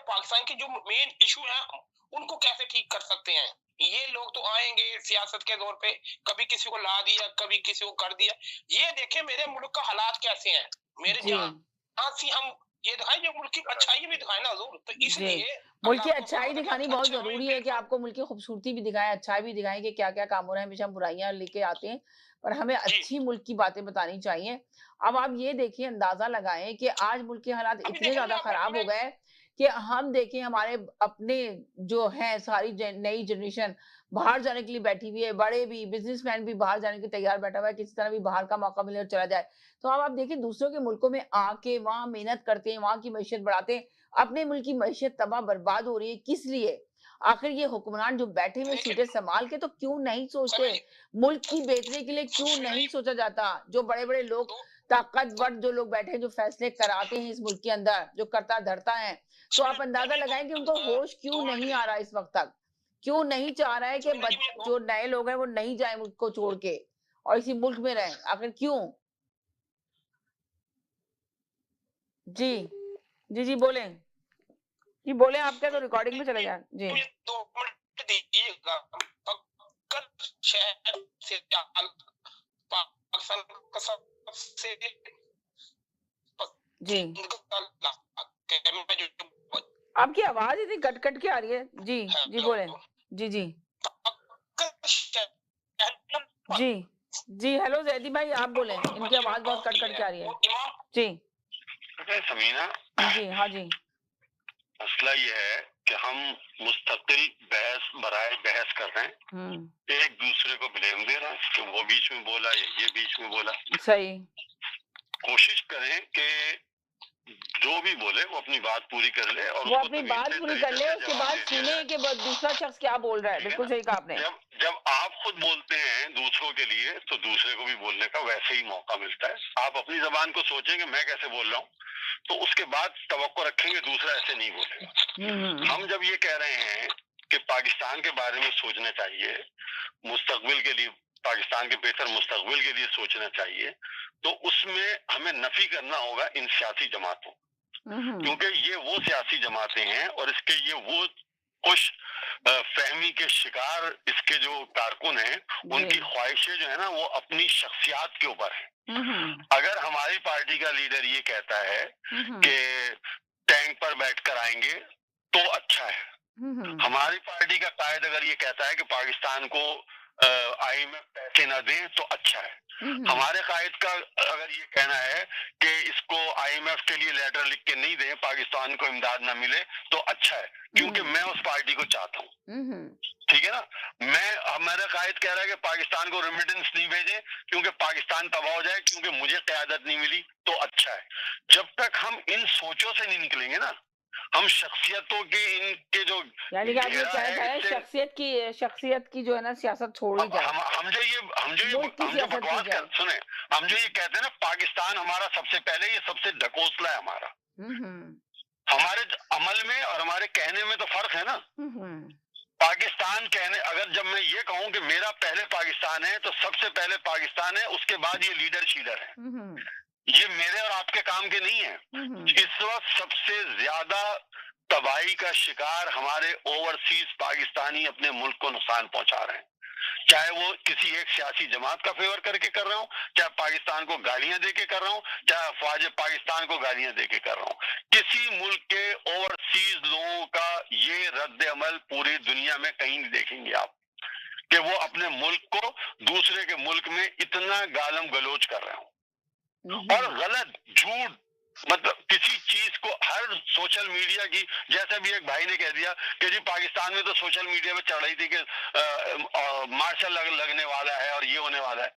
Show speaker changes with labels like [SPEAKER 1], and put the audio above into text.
[SPEAKER 1] पाकिस्तान के जो main issue है उनको कैसे ठीक कर सकते हैं। ये लोग तो आएंगे सियासत के दौर पे, कभी किसी को ला दिया, कभी किसी को कर दिया। ये देखें मेरे मुल्क का हालात कैसे हैं, मेरे
[SPEAKER 2] जी
[SPEAKER 1] जहाँ से हम ये दिखाएं, जो मुल्क की अच्छाई भी दिखाए ना हुजूर। तो
[SPEAKER 2] जी
[SPEAKER 1] इसलिए
[SPEAKER 2] मुल्क की
[SPEAKER 1] अल्लाह को
[SPEAKER 2] अच्छाई
[SPEAKER 1] मतलब
[SPEAKER 2] दिखानी
[SPEAKER 1] आप
[SPEAKER 2] बहुत
[SPEAKER 1] अच्छे
[SPEAKER 2] जरूरी है कि आपको मुल्क की खूबसूरती भी दिखाएं, अच्छाई भी दिखाएं कि क्या क्या काम हो रहा है। हमेशा हम बुराइयां लेके आते हैं, पर हमें
[SPEAKER 1] जी
[SPEAKER 2] अच्छी मुल्क की बातें बतानी चाहिए। अब आप ये देखिए, अंदाजा लगाएं कि आज मुल्क के हालात
[SPEAKER 1] अभी
[SPEAKER 2] इतने
[SPEAKER 1] देखें ना
[SPEAKER 2] ज्यादा
[SPEAKER 1] आपने
[SPEAKER 2] खराब
[SPEAKER 1] पूरे
[SPEAKER 2] हो गए कि हम देखें हमारे अपने जो हैं सारी नई जनरेशन बाहर जाने के लिए बैठी हुई है, बड़े भी बिजनेसमैन भी बाहर जाने के तैयार बैठा हुआ है, किसी तरह भी बाहर का मौका मिले और चला जाए। तो अब आप देखिए दूसरों के मुल्कों में आके वहां मेहनत करते हैं, वहां की मैशत बढ़ाते हैं, अपने मुल्क की मैशत तबाह बर्बाद हो रही है। किस लिए? आखिर ये हुक्मरान जो बैठे हुए
[SPEAKER 1] देखें
[SPEAKER 2] सीटें संभाल के तो क्यों नहीं सोचते?
[SPEAKER 1] समय जी
[SPEAKER 2] मुल्क की बेहतरी के लिए क्यों नहीं
[SPEAKER 1] नहीं
[SPEAKER 2] सोचा जाता? जो बड़े-बड़े लोग,
[SPEAKER 1] तो
[SPEAKER 2] ताकतवर जो लोग बैठे हैं, जो फैसले कराते हैं इस मुल्क के अंदर, जो करता-धरता है, तो आप अंदाजा
[SPEAKER 1] सुनिए
[SPEAKER 2] लगाएँ कि उनको होश क्यों
[SPEAKER 1] 2 मिनट
[SPEAKER 2] नहीं
[SPEAKER 1] दी
[SPEAKER 2] आ रहा इस वक़्त तक? क्यों नहीं चाह रहा है कि
[SPEAKER 1] सुनिए जी मैं
[SPEAKER 2] जो नए लोग हैं वो नहीं जाएँ मुल्क को छोड़ के और इसी मुल्क में रहें? आखिर क्यों? जी। जी, बोलें। जी, बोलें, आप क्या तो रिकॉर्डिंग में चले जाएँ। जी।
[SPEAKER 1] 2 मिनट दीजिएगा। अगर शहर से पाकिस्तान का सबसे
[SPEAKER 2] जी। आपकी आवाज़ इतनी कट-कट के आ रही है। जी, जी
[SPEAKER 1] हेलो
[SPEAKER 2] बोलें। जी।
[SPEAKER 1] शहर
[SPEAKER 2] जी। जी, हेलो ज़ैदी भाई आप बोलें। इनकी आवाज़ बहुत कट-कट के आ रही है।
[SPEAKER 1] वो इमाम
[SPEAKER 2] जी।
[SPEAKER 3] समीना,
[SPEAKER 2] जी, हाँ जी।
[SPEAKER 3] मसला ये है कि हम मुस्तकिल बहस बराए बहस कर रहे हैं,
[SPEAKER 2] हुँ,
[SPEAKER 3] एक दूसरे को ब्लेम दे रहे हैं कि वो बीच में बोला या ये बीच में बोला।
[SPEAKER 2] सही।
[SPEAKER 3] कोशिश करें कि जो भी बोले वो अपनी बात पूरी कर ले और
[SPEAKER 2] वो
[SPEAKER 3] उसको
[SPEAKER 2] अपनी बात
[SPEAKER 3] तमीज़
[SPEAKER 2] पूरी कर
[SPEAKER 3] तरीके
[SPEAKER 2] ले,
[SPEAKER 3] से
[SPEAKER 2] उसके
[SPEAKER 3] जवाब
[SPEAKER 2] बाद
[SPEAKER 3] दे दिया
[SPEAKER 2] सुने
[SPEAKER 3] जाए।
[SPEAKER 2] कि ब दूसरा शख्स क्या बोल रहा है।
[SPEAKER 3] ठीक है
[SPEAKER 2] बिल्कुल
[SPEAKER 3] ना?
[SPEAKER 2] सही कहा आपने।
[SPEAKER 3] जब जब आप खुद बोलते हैं दूसरों के लिए तो दूसरे को भी बोलने का वैसे ही मौका मिलता है। आप अपनी जबान को सोचेंगे मैं कैसे बोल रहा हूँ, तो उसके बाद तवक्को रखेंगे दूसरा ऐसे नहीं बोलेगा। हम जब ये कह रहे हैं कि पाकिस्तान के बारे में सोचना चाहिए, मुस्तकबिल के लिए, पाकिस्तान के बेहतर मुस्तकबिल के लिए सोचना चाहिए, तो उसमें हमें नफी करना होगा इन सियासी जमातों, क्योंकि ये वो सियासी जमातें हैं और इसके ये वो खुश फहमी के शिकार इसके जो कारकुन हैं, उनकी ख्वाहिशें जो है ना वो अपनी शख्सियात के ऊपर है। अगर हमारी पार्टी का लीडर ये कहता है कि टैंक पर बैठकर आएंगे तो अच्छा है, हमारी पार्टी का कायद अगर ये कहता है कि पाकिस्तान को IMF पैसे ना दें तो अच्छा है, हमारे कायद का अगर ये कहना है कि इसको IMF के लिए लेटर लिख के नहीं दें, पाकिस्तान को इमदाद ना मिले तो अच्छा है, क्योंकि मैं उस पार्टी को चाहता हूँ। ठीक है ना? हमारा कायद कह रहा है कि पाकिस्तान को रेमिटेंस नहीं भेजें क्योंकि पाकिस्तान तबाह हो जाए, क्योंकि मुझे क़यादत नहीं मिली तो अच्छा है। जब तक हम इन सोचों से नहीं निकलेंगे ना, हम शख्सियतों के इनके जो
[SPEAKER 2] यानी कि आप ये
[SPEAKER 3] घेरा
[SPEAKER 2] कहना
[SPEAKER 3] है
[SPEAKER 2] चाह रहे हैं
[SPEAKER 3] इससे
[SPEAKER 2] शख्सियत की जो है ना सियासत छोड़ी जाए।
[SPEAKER 3] हम जो बकवास कर सुने, हम जो ये कहते हैं ना पाकिस्तान हमारा सबसे पहले ये सबसे ढकोसला है हमारा, हमारे अमल में और हमारे कहने में तो फर्क है ना। पाकिस्तान कहने, अगर जब मैं ये कहूं कि मेरा पहले पाकिस्तान है तो सबसे पहले पाकिस्तान है, उसके बाद ये लीडर शीडर है, ये मेरे और आपके काम के नहीं है। इस वक्त सबसे ज्यादा तबाही का शिकार हमारे ओवरसीज पाकिस्तानी अपने मुल्क को नुकसान पहुंचा रहे हैं, चाहे वो किसी एक सियासी जमात का फेवर करके कर रहा हूं, चाहे पाकिस्तान को गालियां देके कर रहा हूं, चाहे अफवाज पाकिस्तान को गालियां देके कर रहा हूं। किसी मुल्क के ओवरसीज लोगों का ये रद्द अमल पूरी दुनिया में कहीं नहीं देखेंगे आप कि वो अपने मुल्क को दूसरे के मुल्क में इतना गालम गलोच कर रहे हो और गलत झूठ, मतलब किसी चीज को हर सोशल मीडिया की, जैसे भी एक भाई ने कह दिया कि जी पाकिस्तान में तो सोशल मीडिया पे चढ़ रही थी कि मार्शल लगने वाला है और ये होने वाला है।